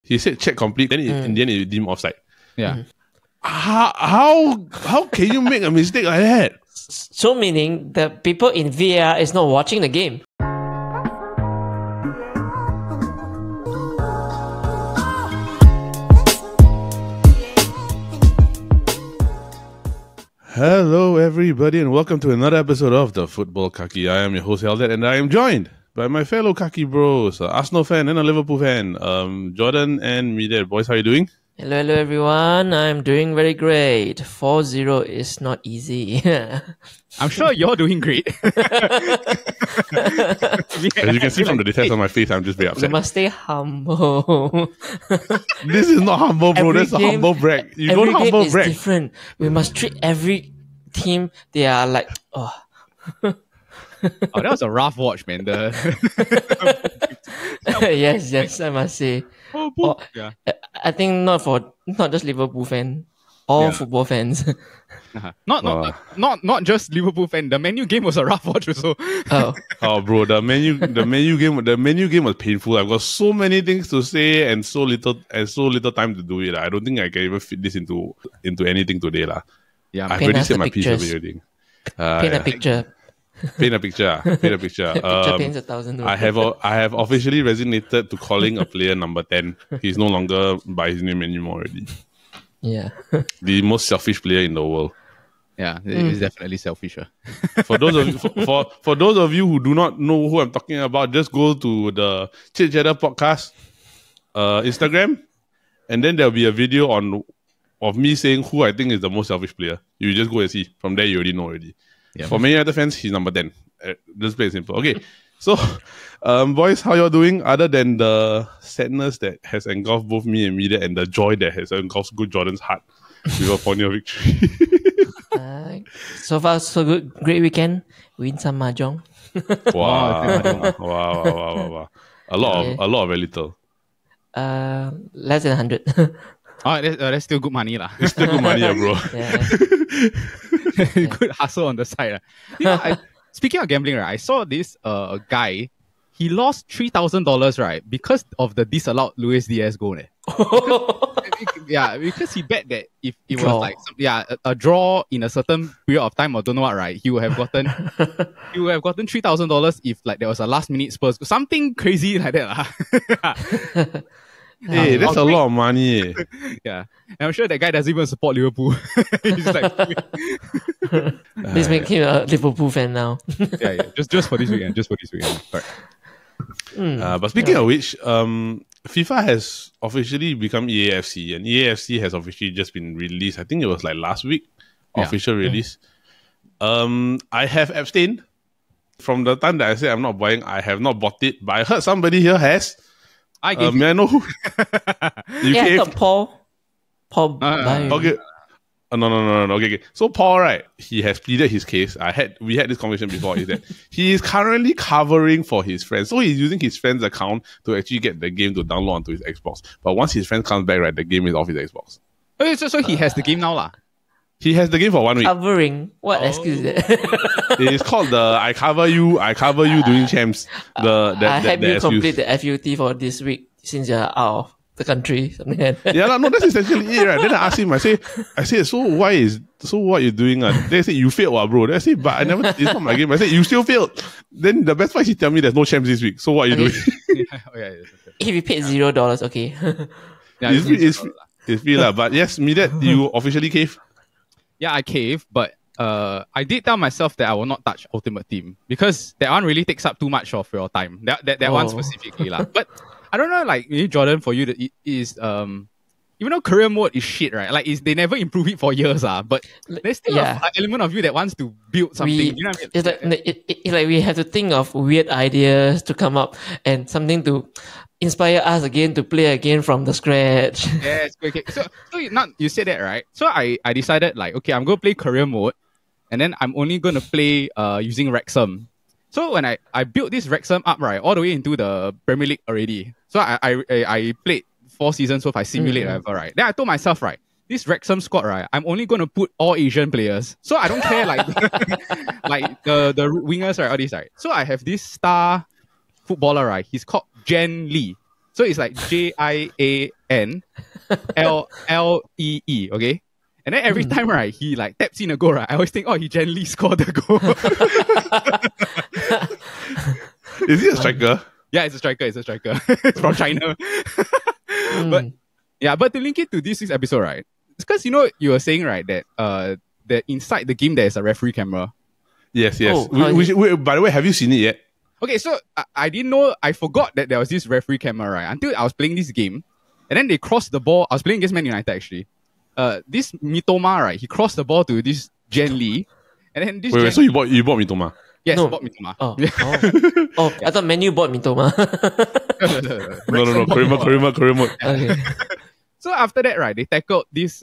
he said check complete, then in the end it deemed offside. Yeah. How can you make a mistake like that? So meaning the people in VAR is not watching the game. Hello everybody and welcome to another episode of the Futbol Kaki. I am your host Heldet and I am joined by my fellow Kaki bros, Arsenal fan and a Liverpool fan, Jordan and Media. Boys, how are you doing? Hello everyone. I'm doing very great. 4-0 is not easy. I'm sure you're doing great. As you can see from the details on my face, I'm just very upset. We must stay humble. This is not humble, bro. That's a humble brag. You don't humble is brag. Different. We must treat every team. They are like, Oh, that was a rough watch, man. yes, I must say. Yeah. I think not just Liverpool fan, all football fans. Not just Liverpool fan. The Man U game was a rough watch also. Oh, bro, the menu game was painful. I've got so many things to say and so little time to do it. I don't think I can even fit this into anything today, lah. Yeah, I've already said my piece of everything. Paint a picture. Paint a picture. Picture paints 1,000. I have officially resignated to calling a player number 10. He's no longer by his name anymore already. Yeah. The most selfish player in the world. Yeah, it's definitely selfish. For those of you who do not know who I'm talking about, just go to the Chit podcast Instagram, and then there'll be a video of me saying who I think is the most selfish player. You just go and see. From there, you already know already. Yeah. For many other fans, he's number 10. Just play it simple. Okay, so boys, how y'all doing? Other than the sadness that has engulfed both me and Media, and the joy that has engulfed good Jordan's heart with a 4-0 victory. So far, so good. Great weekend. Win some mahjong. Wow. A lot of very little. Less than 100. That's still good money, lah. It's still good money, bro. Yeah. Good hustle on the side. You know, speaking of gambling, right, I saw this guy. He lost $3,000, right, because of the disallowed Luis Diaz goal. Because he bet that if it was like a draw in a certain period of time or don't know what, right, he would have gotten $3,000 if like there was a last minute Spurs, something crazy like that. Hey, that's a lot of money. Yeah, and I'm sure that guy doesn't even support Liverpool. He's like, Please make him a Liverpool fan now. yeah, just for this weekend, Right. But speaking of which, FIFA has officially become EAFC, and EAFC has officially just been released. I think it was like last week, official release. I have abstained from the time that I said I'm not buying. I have not bought it, but I heard somebody here has. I gave may I know who? I thought Paul buy. Okay. No. Okay. So Paul, right? He has pleaded his case. We had this conversation before. Is that he is currently covering for his friends, so he's using his friend's account to actually get the game to download onto his Xbox. But once his friend comes back, right, the game is off his Xbox. Okay, so he has the game now, lah. He has the game for 1 week. Covering? What excuse is that? It is called the I cover you doing champs. I help you complete the FUT for this week since you're out of the country. Something like that. Yeah, no, that's essentially it, right? Then I asked him, I say, so what you doing? They say you failed, bro. Then I say, but I never. It's not my game. I said you still failed. Then the best part is he tell me there's no champs this week. So what are you doing? If you paid $0, okay. It's free lah. But yes, you officially cave. Yeah, I cave, but I did tell myself that I will not touch Ultimate Team because that one really takes up too much of your time. That one specifically, lah. But I don't know, like maybe Jordan, for you, it is even though career mode is shit, right? Like they never improve it for years, but there's still an element of you that wants to build something. You know what I mean? It's like we have to think of weird ideas to come up and something to inspire us again to play again from the scratch. Yes, okay. So you said that, right? So I decided like, okay, I'm going to play career mode, and then I'm only going to play using Wrexham. So when I built this Wrexham up, right, all the way into the Premier League already. So I played 4 seasons, so if I simulate whatever, right? Then I told myself, right, this Wrexham squad, right, I'm only going to put all Asian players. So I don't care like like the wingers, right, all these, right? So I have this star footballer, right? He's called Jen Lee. So it's like JIANLLEE, okay? And then every time, right, he like taps in a goal, right? I always think, oh, he gently scored the goal. Is he a striker? Yeah, it's a striker. It's from China. But yeah, but to link it to this week's episode, right? It's because you were saying, right, that inside the game there is a referee camera. Yes. Oh, By the way, have you seen it yet? Okay, so I didn't know. I forgot that there was this referee camera, right? Until I was playing this game, and then they crossed the ball. I was playing against Man United actually. This Mitoma, right? He crossed the ball to this Jen Lee, and then this. Wait, so you bought Mitoma? Yes, No. I bought Mitoma. Oh, I thought Menu bought Mitoma. No. Korean mode. Okay. So after that, right, they tackled this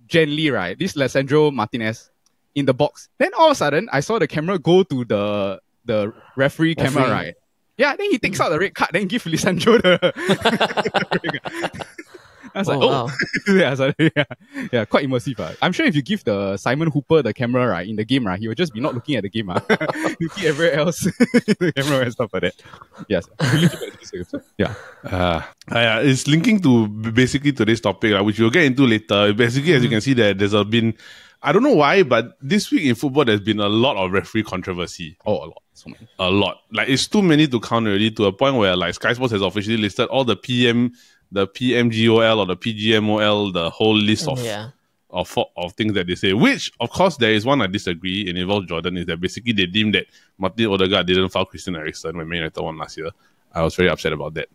Jen Lee, right? This Alessandro Martinez in the box. Then all of a sudden, I saw the camera go to the referee camera, right? Yeah, then he takes out the red card, then give Lisandro the. I was like, wow. yeah, quite immersive. I'm sure if you give the Simon Hooper the camera, right, in the game, right, he will just be not looking at the game, looking everywhere else, the camera and stuff like that. Yes, yeah. It's linking to basically today's topic, which we'll get into later. Basically, as you can see, there's been, I don't know why, but this week in football, there's been a lot of referee controversy. Oh, a lot. So many. A lot. Like, it's too many to count already, to a point where, like, Sky Sports has officially listed all the PMGOL or the PGMOL, the whole list of things that they say. Which, of course, there is one I disagree, and involves Jordan, is that basically they deemed that Martin Odegaard didn't foul Christian Eriksen when Man United won last year. I was very upset about that.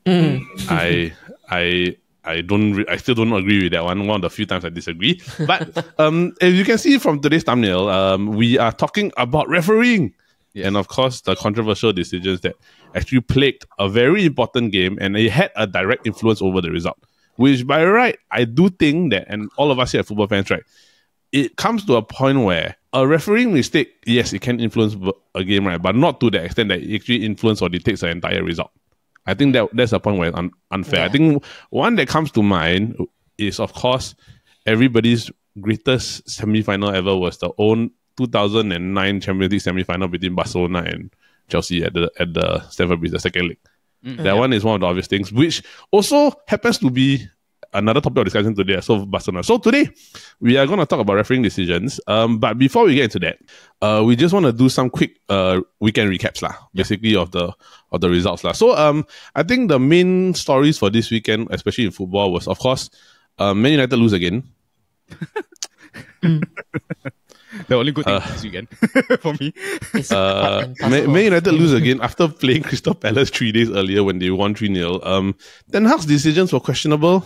I still don't agree with that one. One of the few times I disagree. But as you can see from today's thumbnail, we are talking about refereeing. Yes. And of course, the controversial decisions that actually plagued a very important game, and it had a direct influence over the result. Which, by right, I do think that, and all of us here at Football Fans, right, it comes to a point where a refereeing mistake, yes, it can influence a game, right, but not to the extent that it actually influences or dictates the entire result. I think that's a point where it's unfair. Yeah. I think one that comes to mind is, of course, everybody's greatest semi-final ever was the own 2009 Champions League semi-final between Barcelona and Chelsea at the Stamford Bridge, the second leg. That one is one of the obvious things, which also happens to be another topic of discussion today. So Barcelona. So today we are going to talk about refereeing decisions. But before we get into that, we just want to do some quick weekend recaps basically of the results So I think the main stories for this weekend, especially in football, was of course Man United lose again. The only good thing this weekend for me. Man United lose again after playing Crystal Palace 3 days earlier when they won 3-0. Ten Hag's decisions were questionable.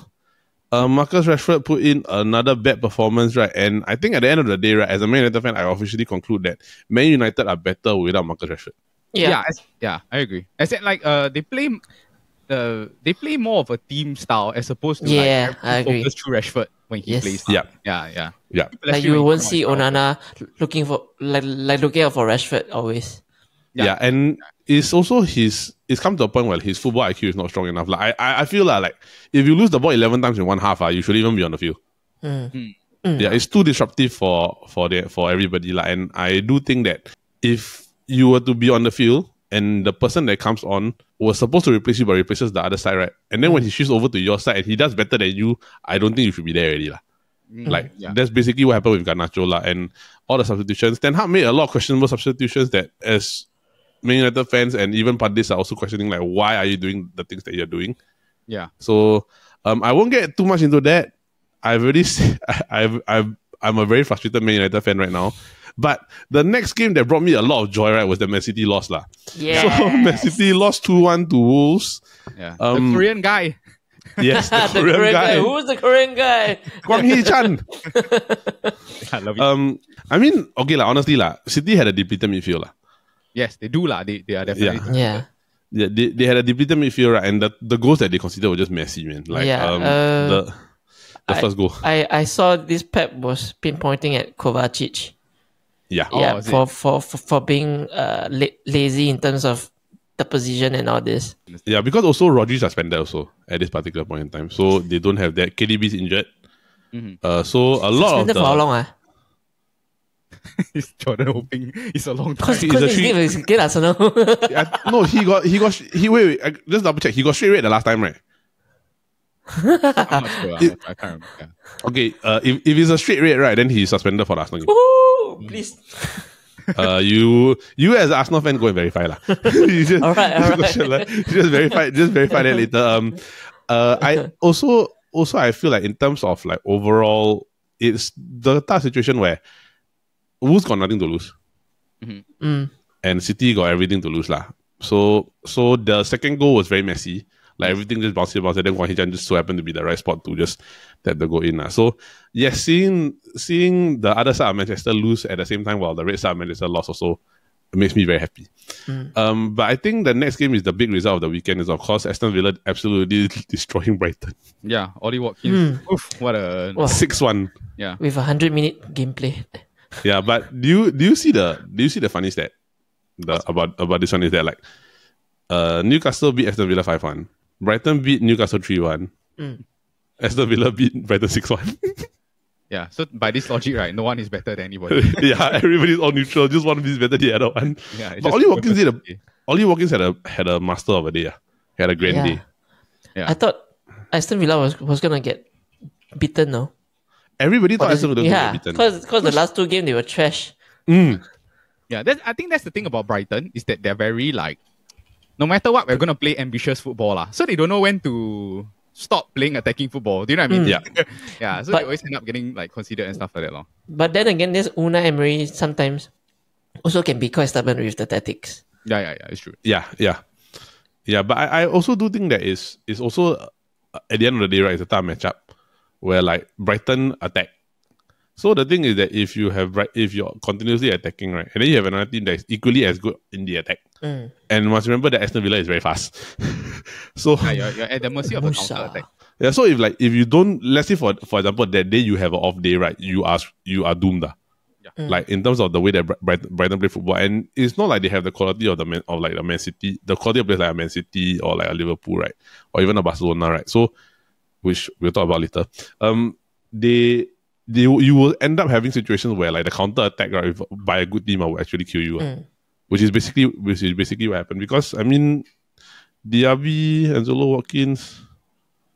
Marcus Rashford put in another bad performance, right? And I think at the end of the day, right, as a Man United fan, I officially conclude that Man United are better without Marcus Rashford. Yeah, I agree. I said they play more of a team style as opposed to I agree. Focus through Rashford when he plays. Yeah. Like you won't see Onana looking out for Rashford always. Yeah, and it's also it's come to a point where his football IQ is not strong enough. Like I feel like if you lose the ball 11 times in one half, you should even be on the field. Yeah, it's too disruptive for everybody. And I do think that if you were to be on the field and the person that comes on was supposed to replace you but replaces the other side, right? And then when he shifts over to your side and he does better than you, I don't think you should be there already. That's basically what happened with Garnacho and all the substitutions. Ten Hag made a lot of questionable substitutions that, as Man United fans and even pundits are also questioning, like, why are you doing the things that you're doing? Yeah. So I won't get too much into that. I've already I'm a very frustrated Man United fan right now. But the next game that brought me a lot of joy, right, was the Man City loss. Yeah. So Man City lost 2-1 to Wolves. Yeah. The Korean guy. Yes, the Korean guy. Who was the Korean guy? Kwang Hee-chan. I love it. I mean, okay, honestly, City had a depleted midfield. Yes, they do. They are definitely. Yeah. Yeah, they had a depleted midfield, right? And the goals that they considered were just messy, man. The first goal. I saw this Pep was pinpointing at Kovacic. Yeah. For being lazy in terms of the position and all this. Yeah, because also Rodri's suspended also at this particular point in time. So they don't have that. KDB's injured. So a lot suspended of for how long? Is Jordan hoping it's a long time? Because his game is against Arsenal. No, wait, just double check. He got straight red the last time, right? I'm not sure. I can't remember. Yeah. Okay, if it's a straight red, right, then he's suspended for the Arsenal game. Ooh, please. You as an Arsenal fan go and verify lah. You just, All right. just verify that later. I also I feel like in terms of like overall, it's the tough situation where Wolves got nothing to lose, and City got everything to lose lah. So the second goal was very messy. Like everything just bounced, and then Wang Hee-chan just so happened to be the right spot to just tap the goal in. So yes, seeing the other side of Manchester lose at the same time while the red side of Manchester lost also makes me very happy. But I think the next game is the big result of the weekend is of course Aston Villa absolutely destroying Brighton. Yeah, Ollie Watkins. Oof, what a 6-1. Yeah. With 100-minute gameplay. Yeah, but do you see the funny stat about this one is that like Newcastle beat Aston Villa 5-1. Brighton beat Newcastle 3-1. Aston Villa beat Brighton 6-1. Yeah, so by this logic, right, no one is better than anybody. Yeah, everybody's all neutral. Just one of these better than the other one. Yeah, but Ollie Watkins had a master of a day. He had a grand day. Yeah. I thought Aston Villa was gonna get beaten, no? Everybody thought Aston Villa was going to get beaten. Because the last two games they were trash. Yeah, I think that's the thing about Brighton is that they're very like, no matter what, we're gonna play ambitious football lah. So they don't know when to stop playing attacking football. Do you know what I mean? Yeah. Yeah. So they always end up getting like considered and stuff like that, lor. But then again, this Unai Emery sometimes also can be quite stubborn with the tactics. Yeah, it's true. Yeah. But I also do think that is also at the end of the day, right? It's a tough matchup where like Brighton attack. So the thing is that if you're continuously attacking, right, and then you have another team that is equally as good in the attack, and must remember that Aston Villa is very fast. So Yeah, you're at the mercy of the counter attack. yeah, so if you don't, let's say for example that day you have an off day, right, you are doomed. Like in terms of the way that Brighton play football, and it's not like they have the quality of the Man City, the quality of players like a Man City or like a Liverpool, right, or even a Barcelona, right. So which we'll talk about later. You will end up having situations where like the counter attack, right, by a good team will actually kill you, which is basically what happened. Because I mean, Diaby, Angelo Watkins,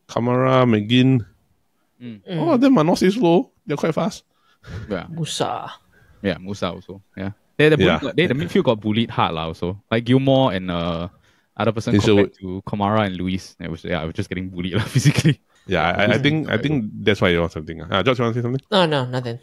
Kamara, McGinn, all of them are not so slow. They're quite fast. Yeah. Musa. Yeah, Musa also. Yeah. The midfield got bullied hard lah also. Like Gilmore and other person compared to Kamara and Luis. I was just getting bullied lah, physically. Yeah, I think that's why you want something. George, you want to say something? No, nothing.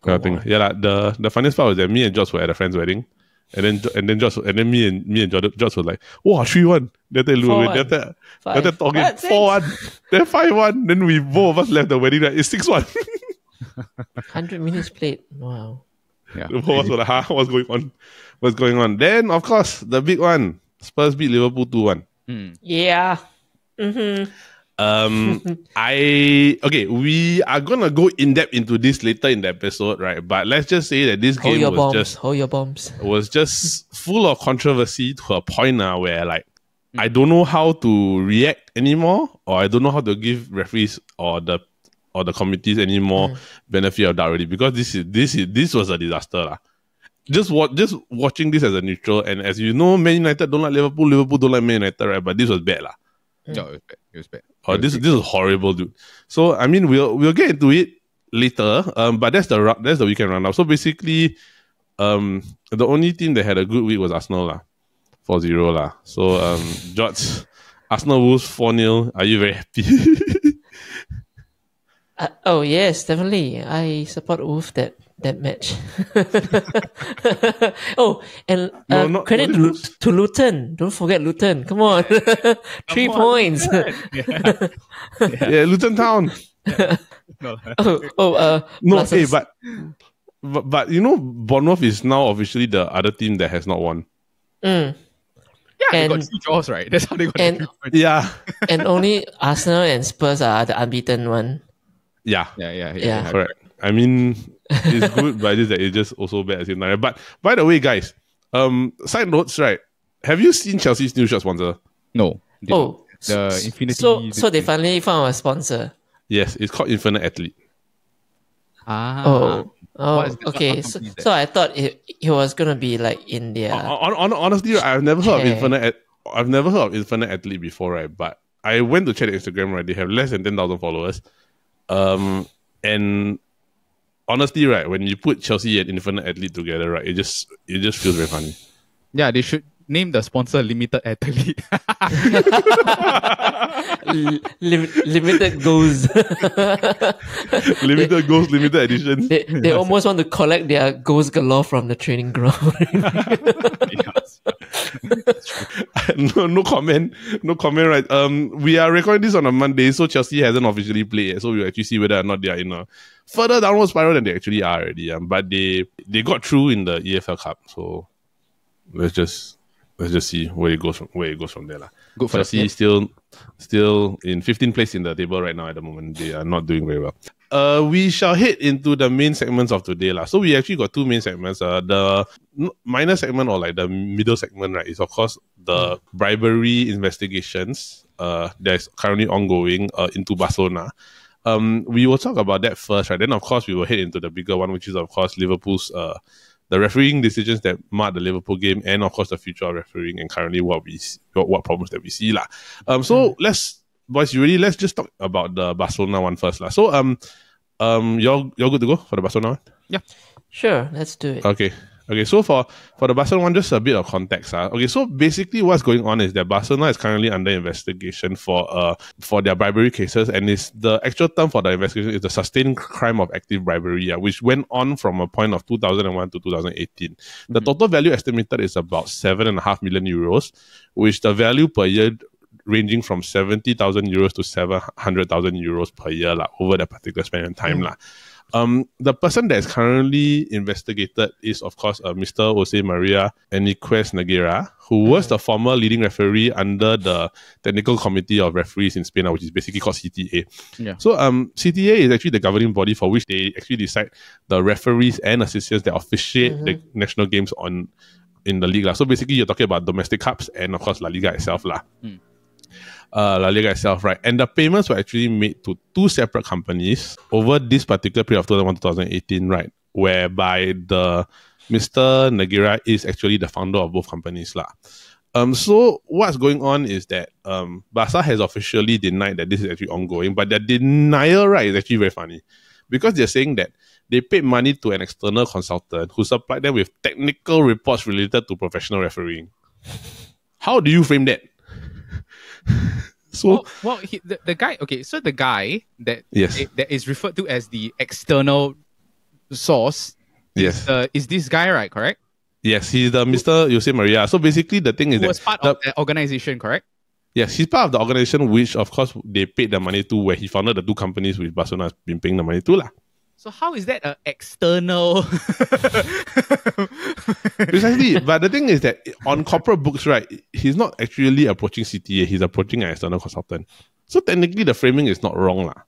The funniest part was that me and George were at a friend's wedding, and then George and me and George was like, "Wow, 3-1." Then talking 4-1, then 5-1. Then we both of us left the wedding. Right? It's 6-1. 100 minutes played. Wow. Yeah. The both of us were like, what's going on? What's going on? Then of course the big one, Spurs beat Liverpool 2-1. Yeah. We are gonna go in depth into this later in the episode, right? But let's just say that this game was just full of controversy to a point now where like I don't know how to react anymore, or I don't know how to give referees or the committees any more benefit of doubt already, because this was a disaster lah. Just watching this as a neutral, and as you know, Man United don't like Liverpool don't like Man United, right? But this was bad lah. No, it was bad. Oh, this is horrible, dude. So I mean, we'll get into it later. But that's the weekend roundup. So basically, the only team that had a good week was Arsenal lah, 4-0 lah. So George, Arsenal Wolves 4-0. Are you very happy? Oh yes, definitely. I support Wolves that match. Oh, and credit to Luton. Don't forget Luton. Come on, 3 points. Yeah, Luton Town. But you know, Bournemouth is now officially the other team that has not won. Yeah, they got 2 draws, right? That's how they got 3 points. Yeah, and only Arsenal and Spurs are the unbeaten one. Yeah. Correct. I mean, it's good, but it's just also bad at the same time. But by the way, guys, side notes, right? Have you seen Chelsea's new shirt sponsor? No. The Infinity. So they finally found a sponsor. Yes, it's called Infinite Athlete. Okay. So I thought it was gonna be like in their. Honestly, I've never heard of Infinite Athlete before, right? But I went to check their Instagram, right? They have less than 10,000 followers. And honestly, right, when you put Chelsea and Infinite Athlete together, right, it just feels very funny. Yeah, they should name the sponsor Limited Athlete. Limited goals. Limited goals, limited editions. They almost want to collect their goals galore from the training ground. No comment. No comment, right? We are recording this on a Monday, so Chelsea hasn't officially played yet, so we'll actually see whether or not they are in a further downward spiral than they actually are already. But they got through in the EFL Cup, so let's just see where it goes from there. Good for Chelsea still in 15th place in the table right now at the moment. They are not doing very well. We shall head into the main segments of today. So we actually got two main segments. The minor segment, or like the middle segment, right, is of course the bribery investigations that's currently ongoing into Barcelona. We will talk about that first, right? Then of course we will head into the bigger one, which is of course Liverpool's the refereeing decisions that mark the Liverpool game, and of course the future of refereeing, and currently what problems that we see lah. So let's just talk about the Barcelona one first lah. So you're good to go for the Barcelona one? Yeah, sure, let's do it. Okay. So for the Barcelona one, just a bit of context. Okay, so basically what's going on is that Barcelona is currently under investigation for their bribery cases, and is the actual term for the investigation is the sustained crime of active bribery, which went on from a point of 2001 to 2018. The total value estimated is about 7.5 million euros, which the value per year ranging from 70,000 euros to 700,000 euros per year over that particular span of time. The person that is currently investigated is, of course, Mr. Jose Maria Enriquez Negreira, who was the former leading referee under the Technical Committee of Referees in Spain, which is basically called CTA. Yeah. So CTA is actually the governing body for which they actually decide the referees and assistants that officiate the national games in the league. So basically, you're talking about domestic cups and, of course, La Liga itself. La Liga itself, right? And the payments were actually made to two separate companies over this particular period of 2001 to 2018, right? Whereby the Mr. Negreira is actually the founder of both companies. So what's going on is that Barca has officially denied that this is actually ongoing, but their denial, right, is actually very funny, because they're saying that they paid money to an external consultant who supplied them with technical reports related to professional refereeing. How do you frame that? So the guy. Okay, so the guy that yes, that is referred to as the external source. Yes, is this guy, right? Correct. Yes, he's the Mr. Jose Maria. So basically, the thing is he was part of the organization, correct? Yes, he's part of the organization, which of course they paid the money to, where he founded the two companies which Barcelona has been paying the money to lah. So how is that an external? Precisely, but the thing is that on corporate books, right, he's not actually approaching CTA, he's approaching an external consultant. So technically the framing is not wrong lah.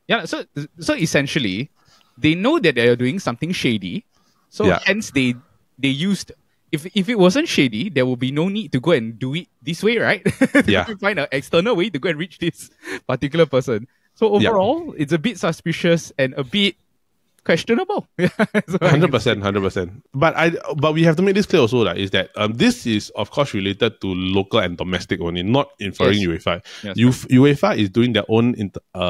Yeah, so essentially, they know that they are doing something shady, so hence they used. If it wasn't shady, there would be no need to go and do it this way, right? To find an external way to go and reach this particular person. So overall, it's a bit suspicious and a bit questionable. 100%. But we have to make this clear also, is that this is of course related to local and domestic only, not inferring UEFA. Yes, UEFA is doing their own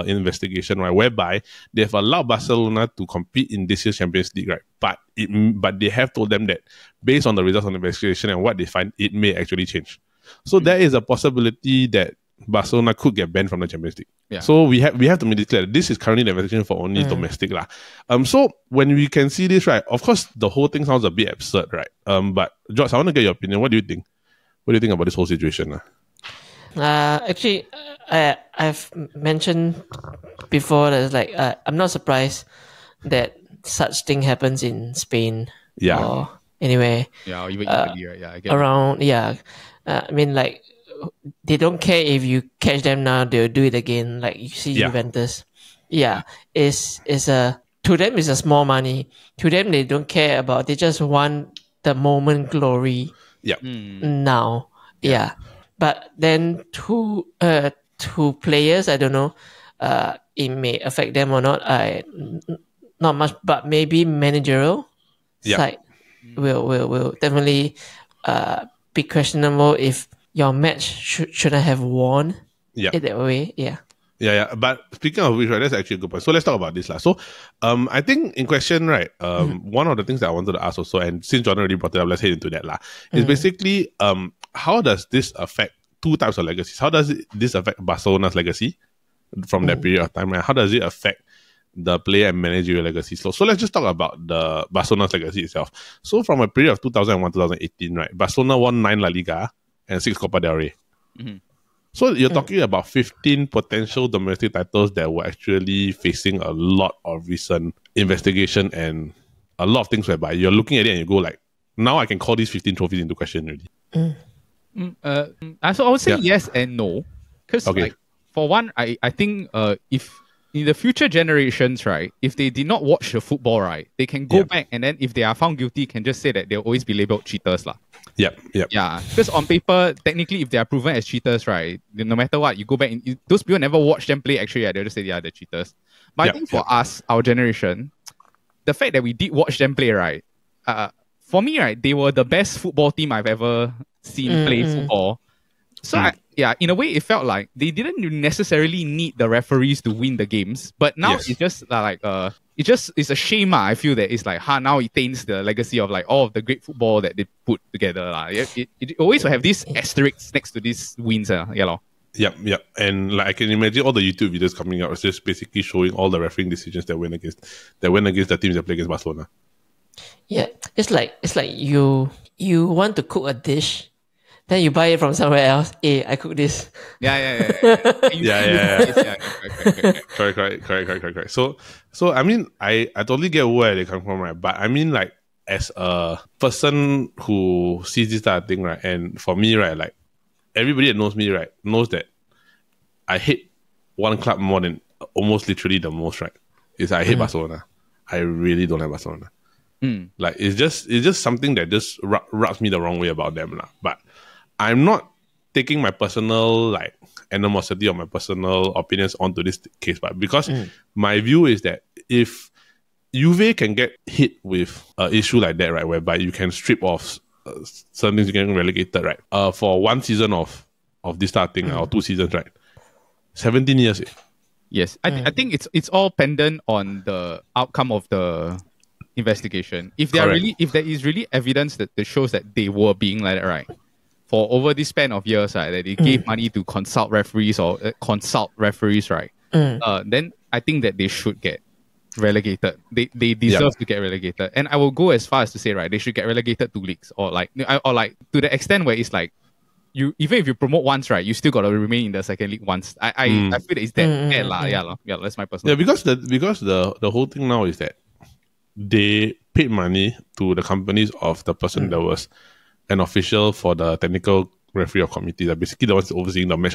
investigation, right, whereby they've allowed Barcelona to compete in this year's Champions League, right? But they have told them that based on the results of the investigation and what they find, it may actually change. So there is a possibility that Barcelona could get banned from the Champions League. Yeah. So we have to make it clear that this is currently the investigation for only domestic lah. So when we can see this, right, of course the whole thing sounds a bit absurd, right? But George, I want to get your opinion. What do you think? What do you think about this whole situation? Actually, I've mentioned before that I'm not surprised that such thing happens in Spain. Yeah. Or anywhere. Yeah, or even Italy, right? Yeah, I get around. I mean, they don't care if you catch them now; they'll do it again. Like you see Juventus. It's to them it's a small money. To them, they don't care about. They just want the moment glory. Now. But then to players, I don't know. It may affect them or not. Not much, but maybe managerial side will definitely be questionable if your match shouldn't have won Yeah. in that way. Yeah. Yeah. But speaking of which, right, that's actually a good point. So let's talk about this. So I think in question, right, one of the things that I wanted to ask also, and since John already brought it up, let's head into that. Is basically how does this affect two types of legacies? How does this affect Barcelona's legacy from that period of time? And how does it affect the player and managerial legacy? So let's just talk about the Barcelona's legacy itself. So from a period of 2001-2018, right, Barcelona won 9 La Liga and 6 Copa del Rey. So you're talking about 15 potential domestic titles that were actually facing a lot of recent investigation and a lot of things whereby you're looking at it and you go like, now I can call these 15 trophies into question already. So I would say yes and no. Because like, for one, I think if in the future generations, right, if they did not watch the football, right, they can go back and then if they are found guilty, can just say that they'll always be labeled cheaters. Yeah, because on paper, technically, if they are proven as cheaters, right, no matter what, you go back and those people never watch them play, actually, they'll just say, they're cheaters. But I think for us, our generation, the fact that we did watch them play, right, for me, right, they were the best football team I've ever seen play football. So in a way, it felt like they didn't necessarily need the referees to win the games, but now it's just it's a shame. I feel that it's like now it taints the legacy of like all of the great football that they put together. It always will have this asterisk next to these wins. Yep. And like I can imagine all the YouTube videos coming out is just basically showing all the refereeing decisions that went against the teams that play against Barcelona. Yeah, it's like you want to cook a dish. Then you buy it from somewhere else. Hey, I cook this. Yeah. Correct. So I mean, I totally get where they come from, right? But I mean, like, as a person who sees this type of thing, right? And for me, right, like, everybody that knows me, right, knows that I hate one club more than almost literally the most, right? Is I hate Barcelona. I really don't like Barcelona. Like, it's just something that just rubs me the wrong way about them, But I'm not taking my personal like animosity or my personal opinions onto this case, but because my view is that if Juve can get hit with an issue like that, right, whereby you can strip off certain things, you can get relegated, right, for one season of this type of thing, or 2 seasons, right, 17 years. Yes, I think it's all pendant on the outcome of the investigation. If there is really evidence that shows that they were being like that, right, for over this span of years, right, that they gave money to consult referees, right, then I think that they should get relegated. They deserve to get relegated. And I will go as far as to say, right, they should get relegated to leagues, or like to the extent where it's like, you even if you promote once, right, you still got to remain in the second league once. I feel that it's that Yeah, that's my personal. Yeah, because the whole thing now is that they paid money to the companies of the person that was an official for the technical referee or committee, that basically the ones overseeing the match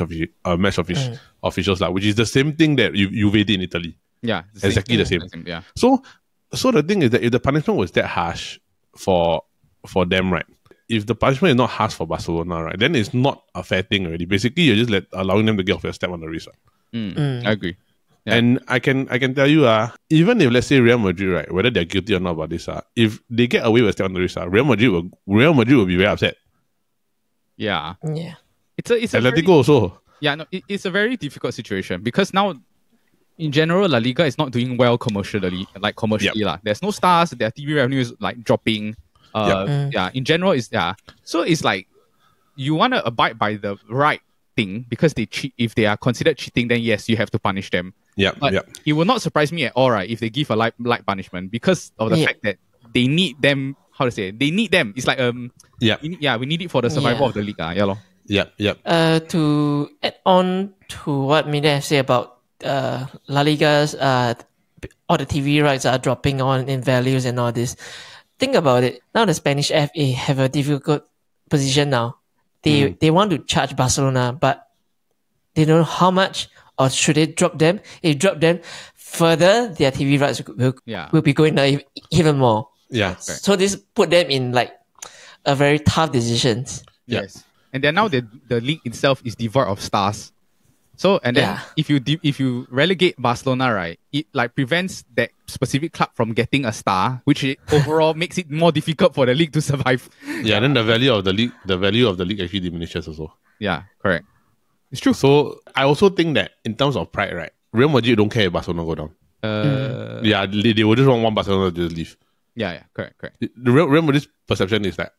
officials, which is the same thing that you did in Italy. Yeah, exactly the same. Yeah. So the thing is that if the punishment was that harsh for them, right? If the punishment is not harsh for Barcelona, right, then it's not a fair thing already. Basically, you're just allowing them to get off your step on the wrist. I agree. Yeah. And I can tell you, even if let's say Real Madrid, right, whether they're guilty or not about this, if they get away with step on the wrist, Real Madrid will be very upset. Yeah. It's Atletico also. Yeah, no, it's a very difficult situation because now, in general, La Liga is not doing well commercially. There's no stars. Their TV revenue is like dropping. In general, so it's like you want to abide by the right thing because they cheat. If they are considered cheating, then yes, you have to punish them. It will not surprise me at all, right, if they give a light punishment because of the fact that they need them. How to say? They need them. It's like we need it for the survival of the league. To add on to what Mina have said about La Liga's all the TV rights are dropping on in values and all this. Think about it. Now the Spanish FA have a difficult position now. They want to charge Barcelona, but they don't know how much, or should they drop them? If drop them further, their TV rights will be going down even more. Yeah. So this put them in like a very tough decisions. Yes. And then now the league itself is devoid of stars. So and then if you relegate Barcelona, right, it like prevents that specific club from getting a star, which overall makes it more difficult for the league to survive. Yeah, and then the value of the league actually diminishes also. Yeah, correct. It's true. So I also think that in terms of pride, right, Real Madrid don't care if Barcelona go down. Yeah, they will just want one Barcelona to just leave. Yeah, correct. The Real Madrid's perception is that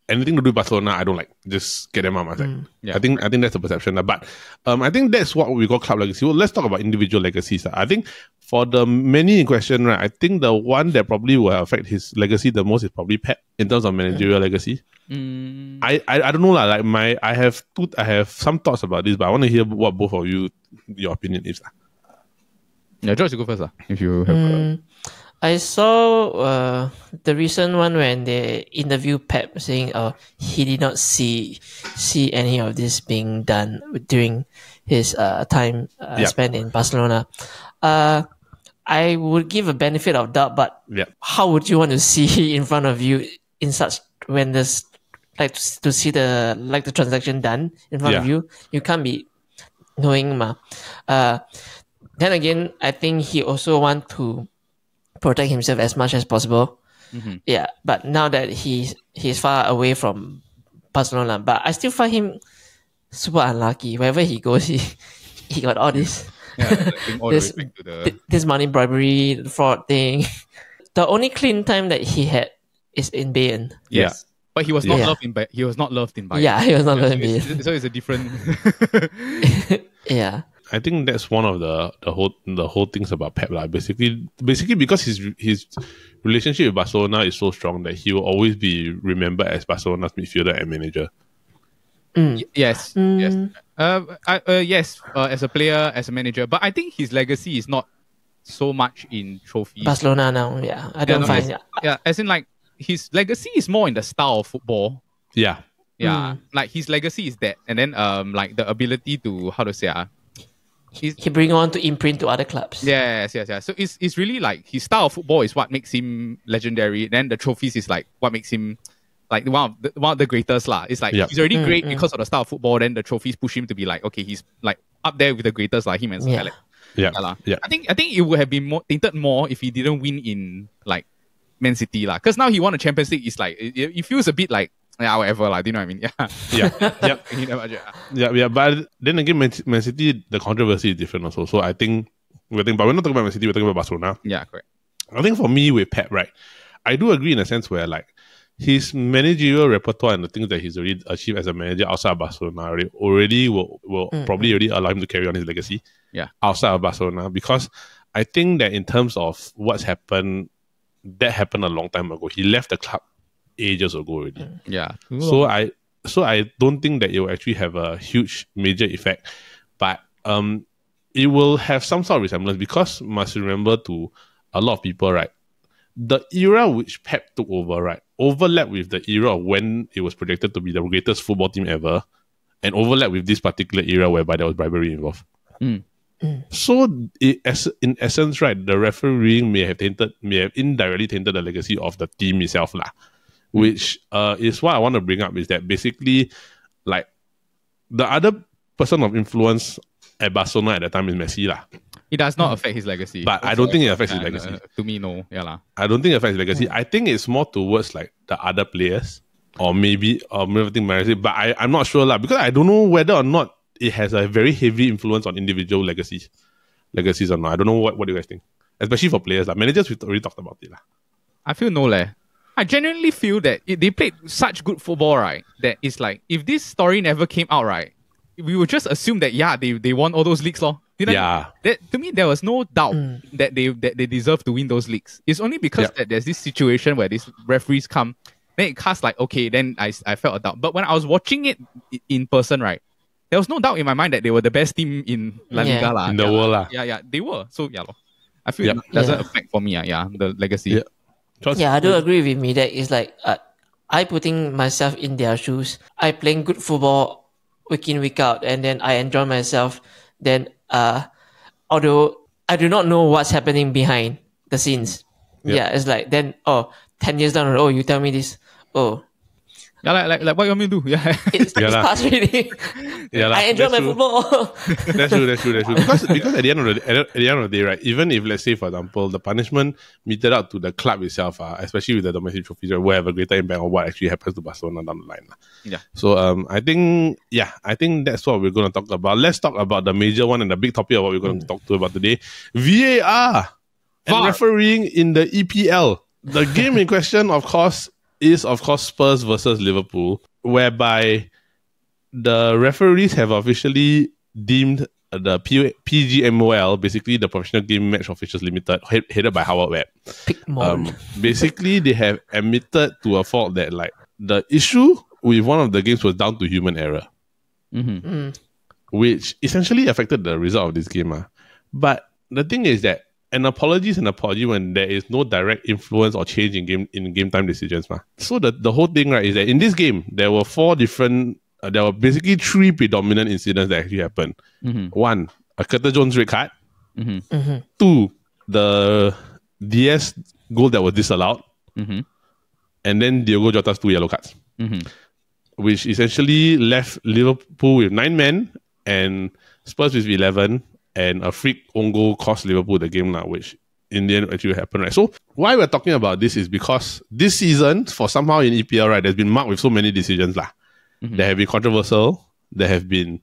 anything to do with Barcelona, I don't like. Just get them out of my side. Yeah, I think that's the perception. But I think that's what we call club legacy. Well, let's talk about individual legacies. I think for the many in question, right, I think the one that probably will affect his legacy the most is probably Pep in terms of managerial legacy. I don't know lah. Like I have some thoughts about this, but I want to hear what both of you your opinion is. Yeah, George, you go first. If you have. I saw the recent one when they interview Pep saying he did not see any of this being done during his time spent in Barcelona. I would give a benefit of doubt, but how would you want to see in front of you in such when there's like to see the transaction done in front of you? You can't be knowing ma. Then again, I think he also want to protect himself as much as possible. Yeah, but now that he's far away from Barcelona, but I still find him super unlucky. Wherever he goes, he got all this this money bribery fraud thing. The only clean time that he had is in Bayern. Yes. But he was not loved in Bayern. He was not loved in Bayern. Yeah, he was not loved in Bayern. So it's a different. Yeah. I think that's one of the whole things about Pep lah. Basically because his relationship with Barcelona is so strong that he will always be remembered as Barcelona's midfielder and manager. Yes. As a player, as a manager, but I think his legacy is not so much in trophies. Barcelona now, I don't find. As in like his legacy is more in the style of football. Yeah. Like his legacy is that, and then like the ability to he bring on to imprint to other clubs. Yes. So it's really like his style of football is what makes him legendary. Then the trophies is like what makes him like one of the greatest lah. It's like he's already great because of the style of football. Then the trophies push him to be like, okay, he's like up there with the greatest like him and Scarlett. Yeah. I think it would have been more tainted more if he didn't win in like Man City lah. Because now he won a Champions League. It's like it feels a bit like whatever lah. Do you know what I mean? Yeah. But then again, Man City, the controversy is different also. So I think but we're not talking about Man City. We're talking about Barcelona. Yeah, correct. I think for me with Pep, right, I do agree in a sense where like his managerial repertoire and the things that he's already achieved as a manager outside of Barcelona already will probably already allow him to carry on his legacy. Yeah, outside of Barcelona, because I think that in terms of what's happened, that happened a long time ago. He left the club ages ago already. Yeah. So I don't think that it will actually have a huge major effect, but it will have some sort of resemblance because must remember to a lot of people, right? The era which Pep took over, right, overlap with the era of when it was projected to be the greatest football team ever, and overlap with this particular era whereby there was bribery involved. So, in essence, right, the refereeing may have indirectly tainted the legacy of the team itself, lah. Which is what I want to bring up is that basically, like, the other person of influence at Barcelona at that time is Messi, lah. It does not affect his legacy. But I don't think it affects his legacy. To me, no. Yeah, lah. I don't think it affects his legacy. I think it's more towards like the other players or maybe Messi. But I'm not sure lah, because I don't know whether or not it has a very heavy influence on individual legacies or not. I don't know what do you guys think, especially for players lah. Managers, we already talked about it lah. I feel no leh. I genuinely feel that they played such good football, right? That it's like if this story never came out, right, we would just assume that they won all those leagues, lor. You know, to me, there was no doubt that they deserve to win those leagues. It's only because that there's this situation where these referees come, then it casts like, okay, then I felt a doubt. But when I was watching it in person, right, there was no doubt in my mind that they were the best team in La Liga. In the world. La. Yeah, they were. So, I feel it doesn't affect for me, the legacy. I do agree with me that it's like, I putting myself in their shoes. I playing good football week in, week out, and then I enjoy myself. Then, although I do not know what's happening behind the scenes. It's like, then, 10 years down the road, you tell me this. Yeah, like what you want me to do? Yeah. It's lah. past already. Yeah, I enjoy my true. football. That's true. Because at the end of the day, right? Even if, let's say, for example, the punishment meted out to the club itself, especially with the domestic trophies, will have a greater impact on what actually happens to Barcelona down the line. Yeah. So I think that's what we're going to talk about. Let's talk about the major one and the big topic of what we're going to talk about today: VAR and VAR. refereeing in the EPL. The game in question, of course, is Spurs versus Liverpool, whereby the referees have officially deemed the PGMOL, basically the Professional Game Match Officials Limited, headed by Howard Webb. Basically, they have admitted to a fault that like the issue with one of the games was down to human error, which essentially affected the result of this game. But the thing is that an apology is an apology when there is no direct influence or change in game time decisions. So the whole thing, right, is that in this game there were there were basically three predominant incidents that actually happened. One, a Curtis Jones red card. Two, the DS goal that was disallowed. And then Diogo Jota's 2 yellow cards. Which essentially left Liverpool with 9 men and Spurs with 11, and a freak own goal cost Liverpool the game now, which in the end actually happened, right? So why we're talking about this is because this season, for somehow in EPL, right, there's been marked with so many decisions that have been controversial, that have been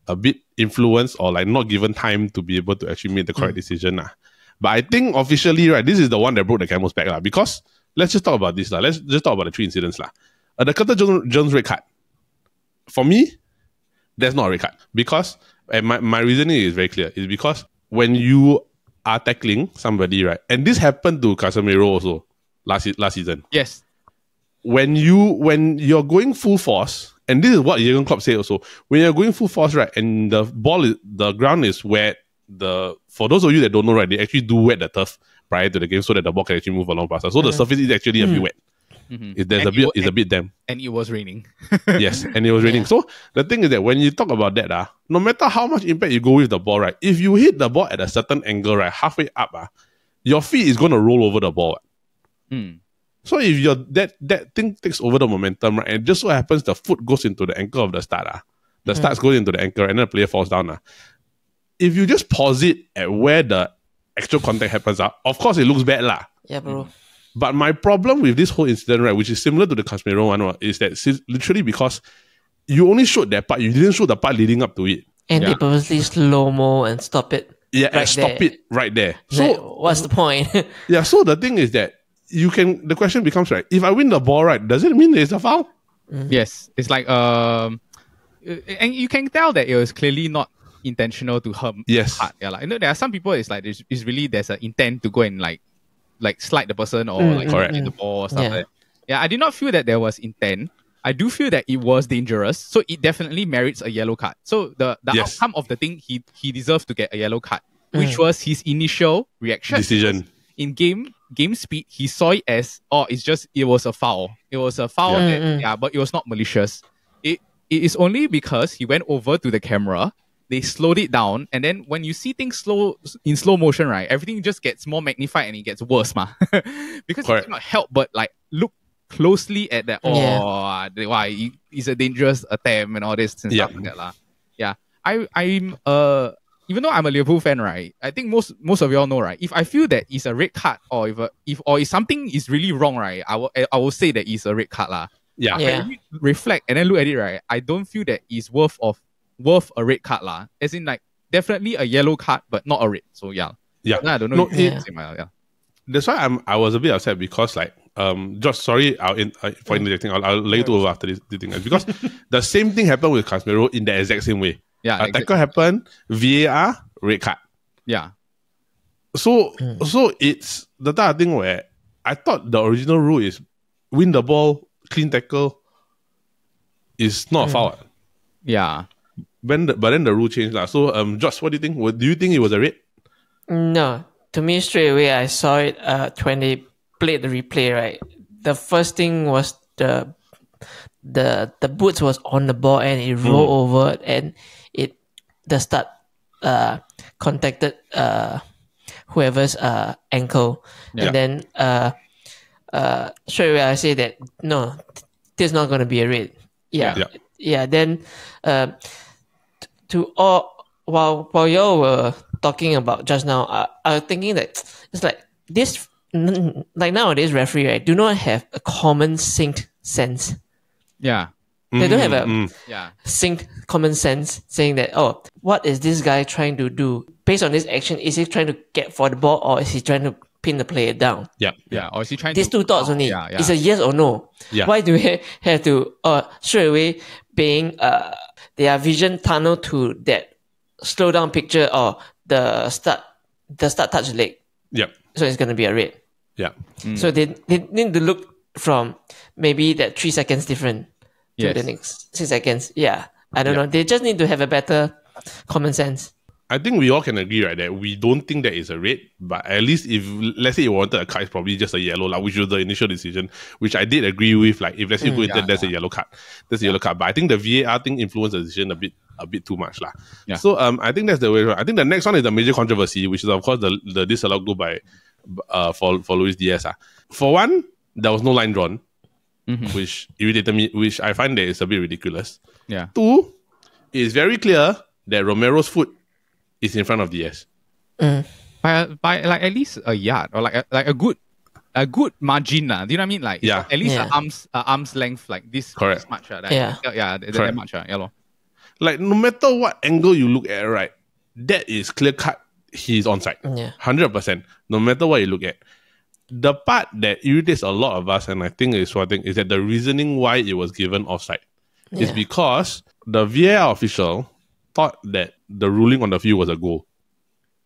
a bit influenced or like not given time to be able to actually make the correct decision. But I think officially, right, this is the one that broke the camel's back. Because let's just talk about this. Let's just talk about the 3 incidents. The Curtis Jones red card. For me, that's not a red card. Because, and my reasoning is very clear, is because when you are tackling somebody, right, and this happened to Casemiro also last season. Yes. When you're going full force, and this is what Jurgen Klopp said also, when you're going full force, right, and the ground is wet, for those of you that don't know, right, they actually do wet the turf prior to the game so that the ball can actually move along faster. So the surface is actually a bit wet. It's a bit damp. And it was raining. Yes, and it was raining. So the thing is that when you talk about that, no matter how much impact you go with the ball, right, if you hit the ball at a certain angle, right, halfway up, your feet is going to roll over the ball. So if that thing takes over the momentum, right, and just so happens the foot goes into the ankle of the start, the starts goes into the ankle, and then the player falls down. If you just pause it at where the actual contact happens, of course it looks bad. Yeah, bro. But my problem with this whole incident, right, which is similar to the Casemiro one, is that literally because you only showed that part, you didn't show the part leading up to it. And they purposely slow-mo and stop it. Yeah, and stop it right there. So like, what's the point? Yeah, so the thing is that the question becomes, right, if I win the ball, right, does it mean there's a foul? Yes. It's like, and you can tell that it was clearly not intentional to harm. Yes. Yeah, like, there are some people, it's like, there's an intent to go and like slide the person or hit the ball or stuff like that. Yeah, I did not feel that there was intent. I do feel that it was dangerous, so it definitely merits a yellow card. So the outcome of the thing, he deserved to get a yellow card, which was his initial reaction. Decision. In game speed, he saw it as, it was a foul. It was a foul, but it was not malicious. It is only because he went over to the camera, they slowed it down, and then when you see things in slow motion, right, everything just gets more magnified and it gets worse, because you cannot help but like look closely at that. Why it's a dangerous attempt and all this and stuff like that, Yeah, I'm even though I'm a Liverpool fan, right, I think most of y'all know, right, if I feel that it's a red card or if something is really wrong, right, I will say that it's a red card, Yeah. When you reflect and then look at it, right, I don't feel that it's worth a red card, as in like definitely a yellow card but not a red. So yeah. I don't know. That's why I was a bit upset because like Josh, sorry, for interjecting. I'll let you to over after this thing, because the same thing happened with Casemiro in the exact same way. Yeah, tackle happened, VAR, red card. Yeah. So it's the type of thing where I thought the original rule is win the ball, clean tackle is not a foul. Yeah. But then the rule changed. So Josh, what do you think? Do you think it was a red? No. To me, straight away, I saw it when they played the replay, right? The first thing was the boots was on the ball and it rolled over and the start contacted whoever's ankle. And then straight away I say that no, there's not going to be a red. Yeah. Then, to all while y'all were talking about just now, I was thinking that it's like this, like nowadays referee, right, do not have a common synced sense. Yeah. They don't have a Yeah. synced common sense saying that, oh, what is this guy trying to do based on this action? Is he trying to get for the ball, or is he trying to pin the player down? Yeah. Yeah. Or is he trying These to... two thoughts only. Yeah. It's a yes or no. Yeah. Why do we have to straight away being their vision tunnel to that slow down picture or the start touch leg? Yeah. So it's gonna be a red. Yeah. So they need to look from maybe that 3 seconds different to the next 6 seconds. Yeah. I don't know. They just need to have a better common sense. I think we all can agree, right, that we don't think that is a red, but at least if, let's say you wanted a card, it's probably just a yellow, like, which was the initial decision, which I did agree with. Like, if let's say you go into that's a yellow card. That's a yellow card. But I think the VAR thing influenced the decision a bit too much. Yeah. So I think that's the way. I think the next one is the major controversy, which is, of course, the disallowed goal by for Luis Diaz. For one, there was no line drawn, which irritated me, which I find that is a bit ridiculous. Yeah. Two, it's very clear that Romero's foot is in front of Diaz. By like at least a yard or like a good margin. Do you know what I mean? Like, Yeah. at least Yeah. arm's length, like this. Correct. This much. Yeah. That Correct. much. Yeah, lor. Like, no matter what angle you look at, right, that is clear cut. He's onside. Yeah. 100%. No matter what you look at. The part that irritates a lot of us, and I think is that the reasoning why it was given offside is because the VAR official thought that the ruling on the field was a goal.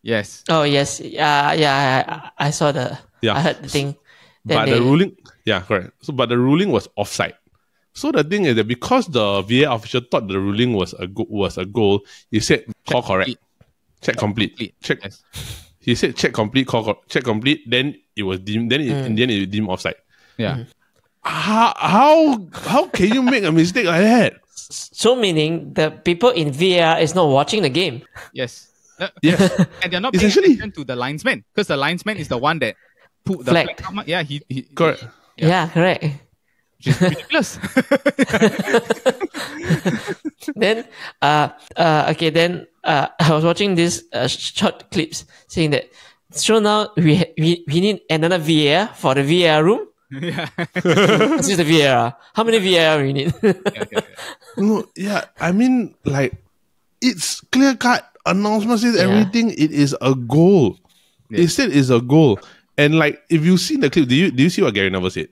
Yes. Oh yes. I saw the. Yeah. I heard the thing. Then But the ruling, yeah, correct. So, but the ruling was offside. So the thing is that because the VAR official thought the ruling was a goal, he said call correct, check complete, check. Yes. He said check complete, check complete. Then it was deemed. Then in the end it deemed offside. Yeah. How can you make a mistake like that? So meaning the people in VAR is not watching the game. Yes. Yes. And they're not paying Essentially. attention to the linesman, because the linesman is the one that put the Flag. flag. Yeah, he Correct. Yeah, correct. which is ridiculous. Then okay, then I was watching this short clips saying that, so now we need another VAR for the VAR room. Yeah. This is the VAR. How many VAR we need? No, yeah. I mean, like, it's clear cut. Announcement says everything. It is a goal. Yeah. It said it's a goal. And like, if you see the clip, do you see what Gary Neville said?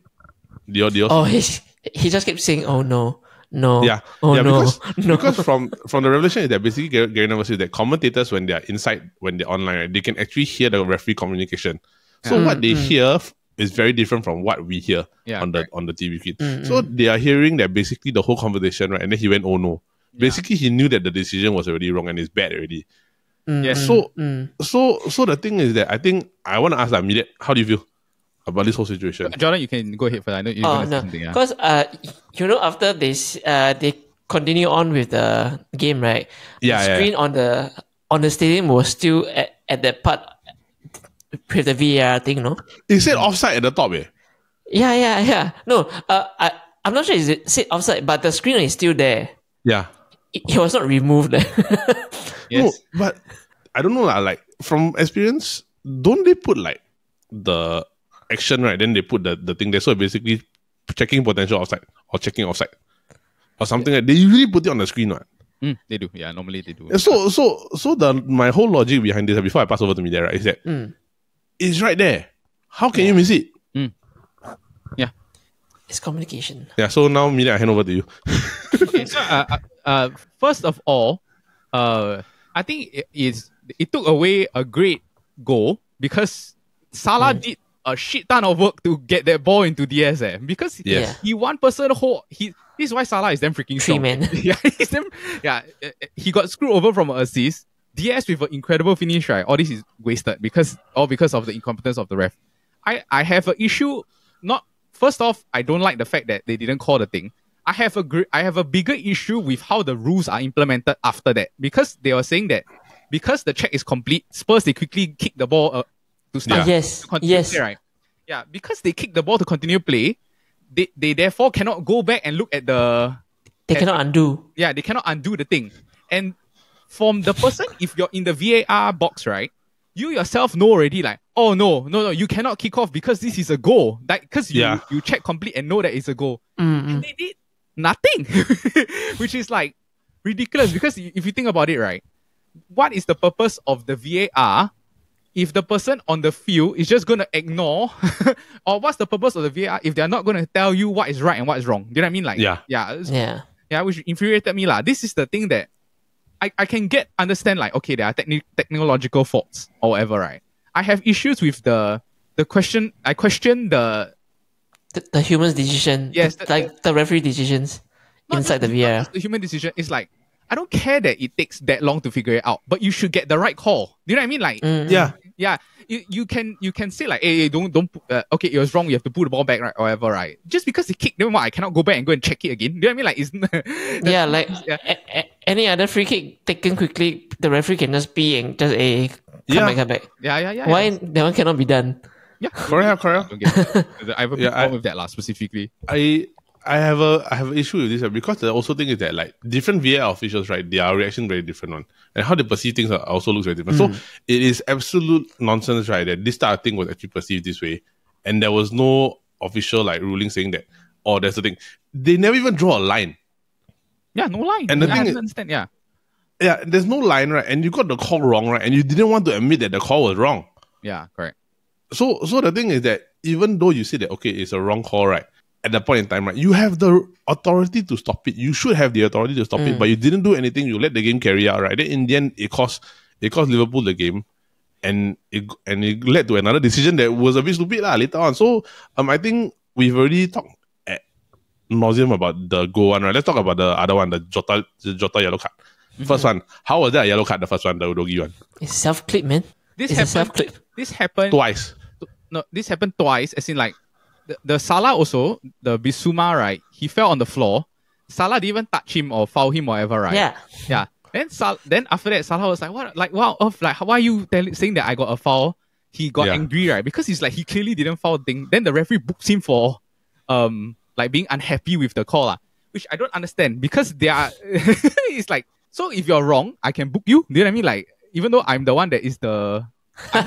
Do you Oh, he just kept saying, "Oh no, no, Yeah, oh yeah, no, no." because from the revelation is that basically Gary Neville says that commentators, when they're inside, when they're online, right, they can actually hear the referee communication. So what they hear is very different from what we hear on the TV feed. So they are hearing that basically the whole conversation, right? And then he went, "Oh no." Basically, he knew that the decision was already wrong and it's bad already. Yes. So the thing is that I think I want to ask Amelia, how do you feel about this whole situation? Jordan, you can go ahead for that. I know you're Oh gonna say no, something. Yeah. because after this they continue on with the game, right? Yeah, the screen on the stadium was still at that part with the VAR thing, no? It said offside at the top, eh? Yeah. No, I'm not sure it said offside, but the screen is still there. Yeah. It was not removed. Yes. No, but I don't know, like, from experience, don't they put like the action, right? Then they put the thing there. So basically checking potential offside or checking offside or something like that. They usually put it on the screen, right? They do. Yeah, normally they do. So my whole logic behind this, before I pass over to Media, right, is that it's right there. How can you miss it? Yeah. It's communication. Yeah, so now Media, I hand over to you. Okay, so first of all, I think it took away a great goal because Salah did a shit ton of work to get that ball into Diaz, because Yes. he one person hold. This is why Salah is damn freaking strong. Man. He got screwed over from an assist. Diaz with an incredible finish, right? All this is wasted because of the incompetence of the ref. I have an issue. First off, I don't like the fact that they didn't call the thing. I have a bigger issue with how the rules are implemented after that, because they were saying that because the check is complete, Spurs they quickly kick the ball to start. Yeah. Yes. To continue play, right? Yeah, because they kick the ball to continue play, they therefore cannot go back and look at the... They cannot undo. Yeah, they cannot undo the thing. And from the person, if you're in the VAR box, right, you yourself know already like, oh no, you cannot kick off because this is a goal. Like, because you check complete and know that it's a goal. And they did nothing, which is like ridiculous because if you think about it, right, what is the purpose of the VAR if the person on the field is just going to ignore, or what's the purpose of the VAR if they're not going to tell you what is right and what is wrong? Do you know what I mean? Like, yeah, which infuriated me lah. This is the thing that I can understand, like, okay, there are technological faults or whatever, right? I have issues with the question. I question the human's decision. Yes, the referee decisions inside the VAR. The human decision is like, I don't care that it takes that long to figure it out, but you should get the right call. Do you know what I mean? Like, yeah. You can say like, hey, don't okay, it was wrong. You have to put the ball back, right, or whatever, right? Just because they kicked, then what? I cannot go back and go and check it again. Do you know what I mean? Like, it's any other free kick taken quickly, the referee can just pee and just come back. Yeah. Why that one cannot be done? Yeah, correct. I have a problem with that specifically. I have an issue with this because the also thing is that like different VAR officials, right, their reaction very different one, and how they perceive things also looks very different. So it is absolute nonsense, right, that this type of thing was actually perceived this way, and there was no official like ruling saying that, oh, that's the thing. They never even draw a line. Yeah, no line. And the thing is, understand. Yeah, there's no line, right, and you got the call wrong, right, and you didn't want to admit that the call was wrong. Yeah, correct. So the thing is that even though you say that okay, it's a wrong call, right, at that point in time, right, you have the authority to stop it. You should have the authority to stop it, but you didn't do anything. You let the game carry out, right? Then in the end, it cost Liverpool the game, and it led to another decision that was a bit stupid later on. So I think we've already talked ad nauseum about the goal one, right? Let's talk about the other one, the Jota yellow card. First one, how was that a yellow card? The first one, the Udogi one. It's self-clip, man. This happened twice. No, this happened twice. As in, like, the Salah also, the Bissouma, right? He fell on the floor. Salah didn't even touch him or foul him or whatever, right? Yeah. Then after that, Salah was like, "What? Like, wow, like, why are you saying that I got a foul?" He got angry, right? Because he's like, he clearly didn't foul the thing. Then the referee books him for like being unhappy with the call, which I don't understand because they are. It's like, so if you're wrong, I can book you. Do you know what I mean? Like, even though I'm the one that is the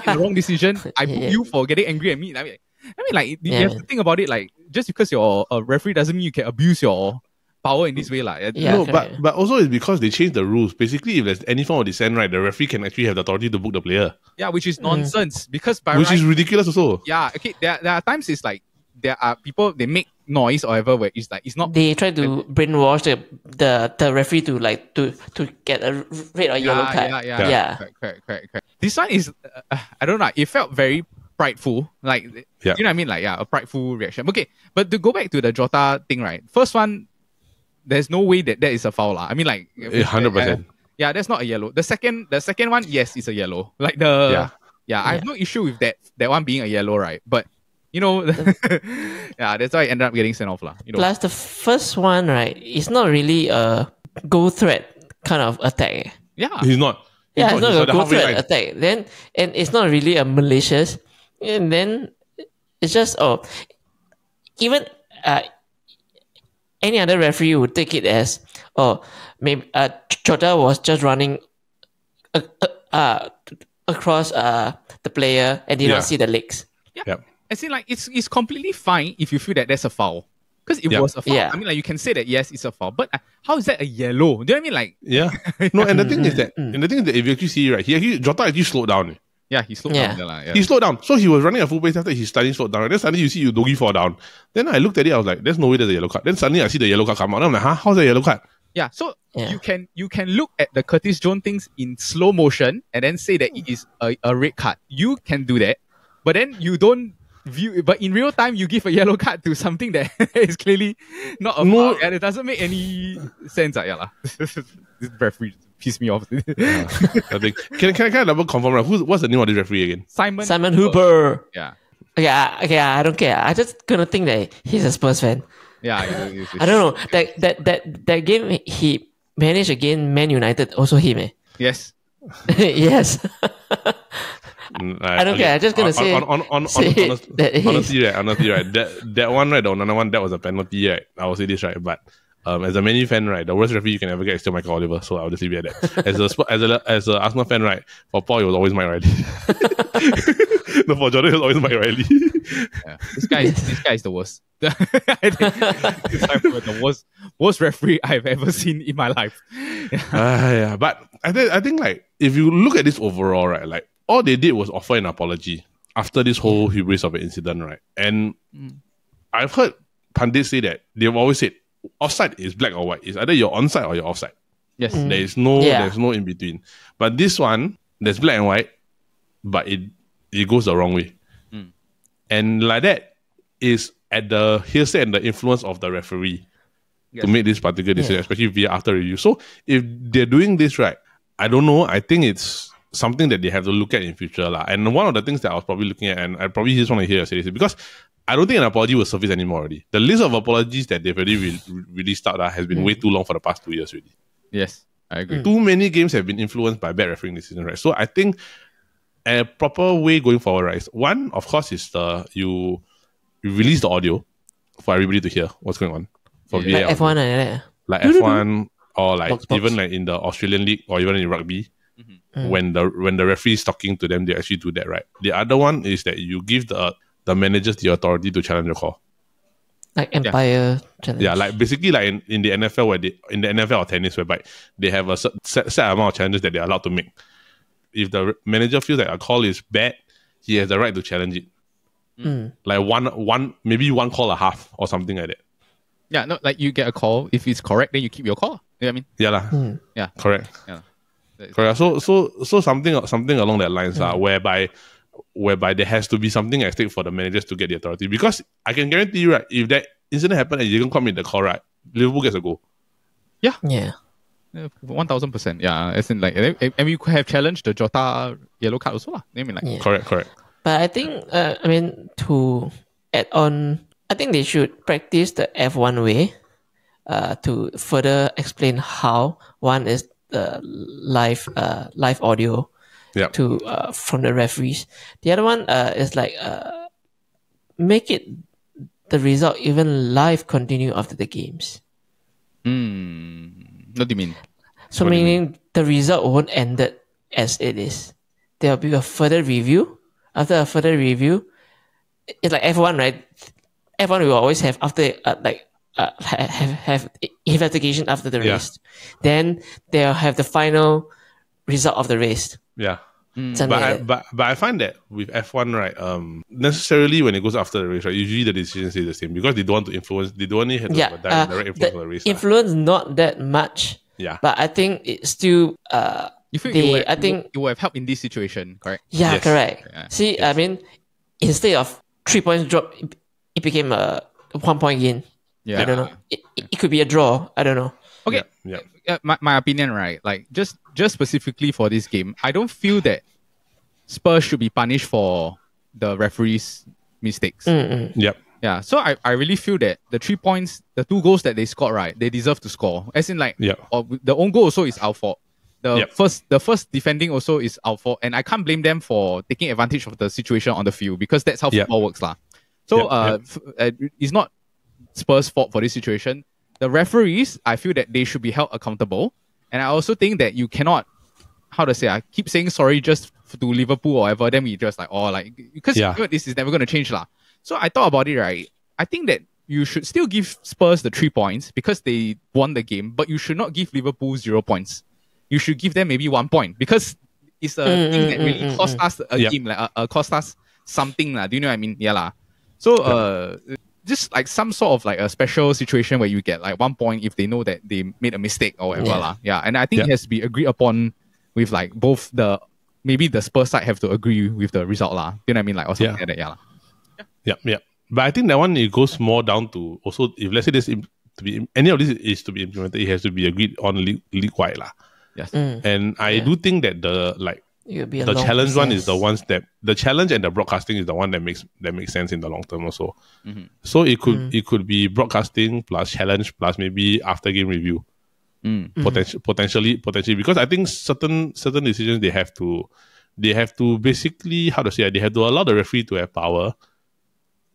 wrong decision, I book you for getting angry at me. I mean, like, you have to think about it, like, just because you're a referee doesn't mean you can abuse your power in this way. Like. No, but also it's because they changed the rules. Basically, if there's any form of dissent, right, the referee can actually have the authority to book the player. Yeah, which is nonsense. Because which is ridiculous also. Yeah, okay, there are times it's like, there are people, they make noise or whatever where it's like, it's not... They try to brainwash the referee to like to get a red or yellow card. Yeah. Correct. This one is, I don't know, it felt very prideful, like, you know what I mean? Like, a prideful reaction. Okay, but to go back to the Jota thing, right? First one, there's no way that is a foul. I mean, like, 100%. Yeah, that's not a yellow. The second one, yes, it's a yellow. Like I have no issue with that one being a yellow, right? But you know, that's why I ended up getting sent off, you know. Plus, the first one, right, it's not really a goal threat kind of attack. Yeah, he's not. It's not a goal threat attack. Then, and it's not really a malicious. And then it's just even any other referee would take it as maybe Jota was just running across the player and did not see the legs. Yeah. I see, like, it's completely fine if you feel that that's a foul. Because it was a foul. I mean, like, you can say that, yes, it's a foul. But how is that a yellow? Do you know what I mean? Like... Yeah. No, and the thing is that if you actually see, right, Jota actually slowed down. Yeah, he slowed down. He slowed down. So he was running a full pace after he suddenly slowed down. Then suddenly you see Udogi fall down. Then I looked at it, I was like, there's no way there's a yellow card. Then suddenly I see the yellow card come out. And I'm like, how's that yellow card? Yeah, so you can look at the Curtis Jones things in slow motion and then say that it is a red card. You can do that. But then you don't view, but in real time, you give a yellow card to something that is clearly not a foul, and it doesn't make any sense. This referee pissed me off. I think. Can I double confirm? Right? What's the name of this referee again? Simon Hooper. Yeah. Okay, I don't care. I just gonna think that he's a Spurs fan. Yeah. I don't know. That game he managed against Man United, also him. Yes. Yes. I don't care. I'm just gonna say honestly, right. That one, right, the another one, that was a penalty, right. I will say this, right, but as a Man U fan, right, the worst referee you can ever get is still Michael Oliver. So I'll just leave it at that. As a Arsenal fan, right, for Paul it was always Mike Riley. No, for Jordan it was always Mike Riley. Yeah. This guy is the worst. I think this guy was the worst referee I've ever seen in my life. Yeah, but I think like if you look at this overall, right, like all they did was offer an apology after this whole hubris of an incident, right? And I've heard pundits say that they've always said offside is black or white. It's either you're onside or you're offside. Yes. There's no in between. But this one, there's black and white, but it goes the wrong way. And like that is at the hearsay and the influence of the referee to make this particular decision, especially via after review. So if they're doing this right, I don't know. I think it's something that they have to look at in future. And one of the things that I was probably looking at, and I probably just want to hear you say this, because I don't think an apology will surface anymore already. The list of apologies that they've already released out has been way too long for the past 2 years already. Yes, I agree. Too many games have been influenced by bad refereeing decisions, right? So I think a proper way going forward, right? One, of course, is you release the audio for everybody to hear what's going on. For VAR. Like F1, like F1, or like box. even like in the Australian League or even in rugby, when the referee is talking to them, they actually do that, right? The other one is that you give the managers the authority to challenge the call. Like Empire challenge. Yeah, like basically like in the NFL in the NFL or tennis, whereby they have a set amount of challenges that they're allowed to make. If the manager feels that a call is bad, he has the right to challenge it. Like maybe one call a half or something like that. Yeah, no, like you get a call. If it's correct, then you keep your call. You know what I mean? Yeah, lah. Yeah. Correct. Yeah. Correct. So something along that lines, whereby there has to be something at stake for the managers to get the authority. Because I can guarantee you, right, if that incident happened and you didn't commit the call, right, Liverpool gets a goal. Yeah. Yeah. 1000%. Yeah. As in like, and we could have challenged the Jota yellow card also lah. I mean like. Correct. But I think, to add on, I think they should practice the F1 way to further explain how. One is the live audio from the referees. The other one is like make it the result even live continue after the games. What do you mean? So meaning the result won't end it as it is. There will be a further review. After a further review, it's like F1, right? F1 will always have after have investigation after the race. Then they'll have the final result of the race. Yeah. But I find that with F1, right, necessarily when it goes after the race, right, usually the decision stays the same because they don't want to influence. They don't want to have a direct influence on the race. Influence not that much. Yeah. But I think it's still. You feel it will have helped in this situation, correct? Yeah, Yes. correct. Yeah. See, I mean, instead of 3 points drop, it became a 1 point gain. Yeah. I don't know. It could be a draw. I don't know. Okay. Yeah. My opinion, right? Like just specifically for this game, I don't feel that Spurs should be punished for the referee's mistakes. Yep. Yeah. So I really feel that the 3 points, the 2 goals that they scored, right, they deserve to score. As in like, or the own goal also is our fault. The first defending also is our fault, and I can't blame them for taking advantage of the situation on the field because that's how football works, lah. So it's not Spurs' fault for this situation. The referees, I feel that they should be held accountable, and I also think that you cannot, I keep saying sorry just to Liverpool or whatever. Then we just because this is never going to change, lah. So I thought about it, right? I think that you should still give Spurs the 3 points because they won the game, but you should not give Liverpool 0 points. You should give them maybe 1 point because it's a thing that really cost us a game, cost us something. Do you know what I mean? Yeah, lah. So, just like some sort of like a special situation where you get like 1 point if they know that they made a mistake or whatever. lah. Yeah. And I think it has to be agreed upon with like both maybe the Spurs side have to agree with the result. lah. You know what I mean? Like, or something like that. Yeah. Yeah. But I think that one, it goes more down to also, if let's say this any of this is to be implemented, it has to be agreed on league-wide. Yes. And I do think that the challenge one is the ones that the challenge and the broadcasting is the one that makes sense in the long term also. So it could be broadcasting plus challenge plus maybe after game review. Potentially because I think certain decisions they have to they have to basically, how to say, they have to allow the referee to have power,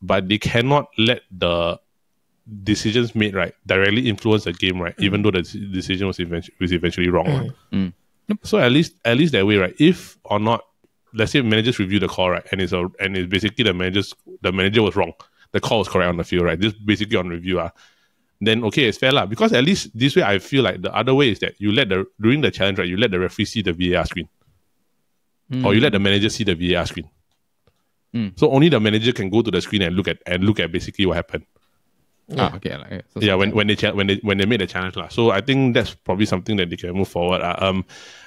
but they cannot let the decisions made, right, directly influence the game, right, even though the decision was eventually wrong. Right? So at least that way, right, if or not, let's say managers review the call, right, and it's basically the manager was wrong, the call was correct on the field, right, just basically on review, then okay, it's fair lah. Because at least this way, I feel like the other way is that you let during the challenge, right, you let the referee see the VAR screen, or you let the manager see the VAR screen. So only the manager can go to the screen and look at basically what happened. Okay. When they made the challenge lah. So I think that's probably something that they can move forward.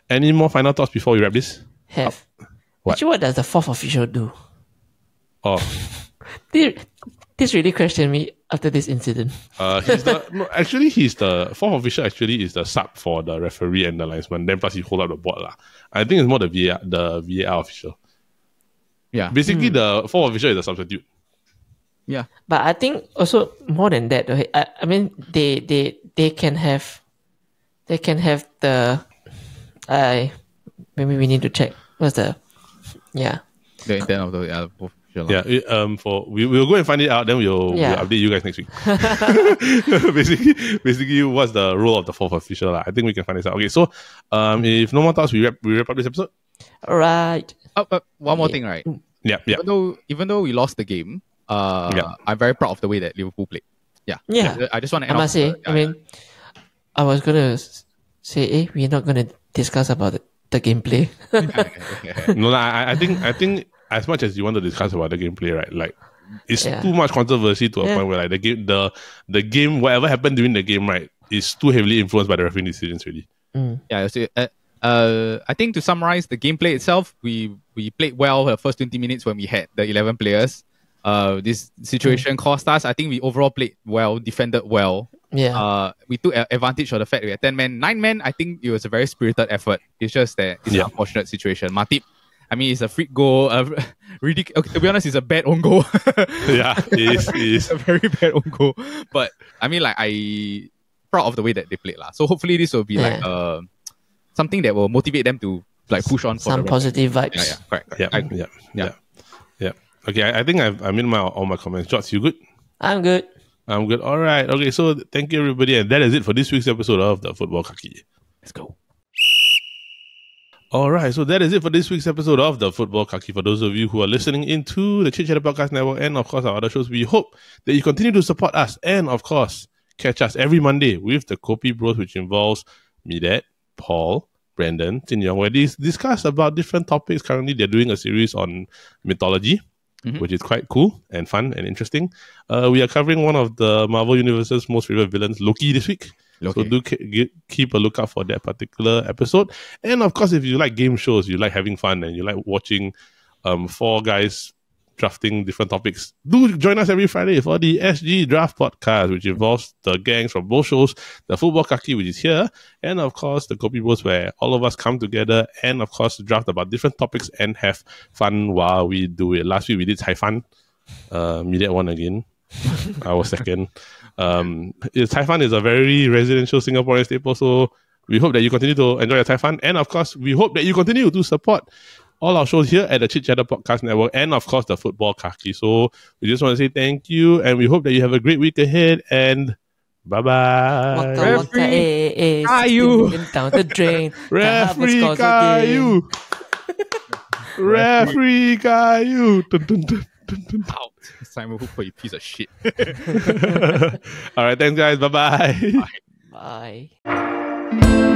Any more final thoughts before we wrap this? What? Actually, what does the fourth official do? Oh, this really questioned me after this incident. He's the fourth official. Actually, is the sub for the referee and the linesman. Then plus he hold up the board lah. I think it's more the VAR official. Yeah. Basically, the fourth official is a substitute. Yeah. But I think also more than that, I mean, they can have the. Maybe we need to check what's the. Yeah. The intent of the fourth official. Yeah. We'll go and find it out. Then we'll update you guys next week. basically, what's the role of the fourth official? I think we can find this out. Okay. So, if no more thoughts, we wrap up this episode. All right. One more thing, right? Yeah. Even though we lost the game, I'm very proud of the way that Liverpool played. Yeah. I just want to. I must say. I was gonna say, we're not gonna discuss about the gameplay. No, I think as much as you want to discuss about the gameplay, right? Like, it's too much controversy to a point where like the game, whatever happened during the game, right, is too heavily influenced by the referee decisions, really. Yeah. So, I think to summarize the gameplay itself, we played well the first 20 minutes when we had the 11 players. This situation cost us. I think we overall played well, defended well. Yeah. We took advantage of the fact we had 10 men, 9 men. I think it was a very spirited effort. It's just that it's an unfortunate situation. Matip, I mean, it's a freak goal. Okay, to be honest, it's a bad own goal. Yeah, it is. It's a very bad own goal. But I mean, like, I proud of the way that they played lah. So hopefully this will be like something that will motivate them to like push on for some positive vibes. Yeah, correct. Yeah. Okay, I think I've made all my comments. Jots, you good? I'm good. All right. Okay, so thank you everybody, and that is it for this week's episode of the Futbol Kaki. Let's go. All right, so that is it for this week's episode of the Futbol Kaki. For those of you who are listening into the Chit Podcast Network and of course our other shows, we hope that you continue to support us and of course catch us every Monday with the Kopi Bros, which involves me, Dad, Paul, Brandon, Tin Yong, where they discuss about different topics. Currently, they're doing a series on mythology, which is quite cool and fun and interesting. We are covering one of the Marvel Universe's most favorite villains, Loki, this week. So do keep a lookout for that particular episode. And of course, if you like game shows, you like having fun, and you like watching four guys drafting different topics, do join us every Friday for the SG Draft Podcast, which involves the gangs from both shows, the Futbol Kaki, which is here, and of course the Kopi Bros, where all of us come together and of course draft about different topics and have fun while we do it. Last week we did Cai Fan. Media won again. I was second. Cai Fan is a very residential Singaporean staple, so we hope that you continue to enjoy your Cai Fan, and of course we hope that you continue to support all our shows here at the Chit Podcast Network and of course the Futbol Kaki. So we just want to say thank you, and we hope that you have a great week ahead, and bye-bye. Referee Kayu down the drain. Referee Kayu. Referee Kayu. Dun, dun, dun, dun, dun. Ow. Simon Hooper, you piece of shit. All right, thanks guys. Bye-bye. Bye.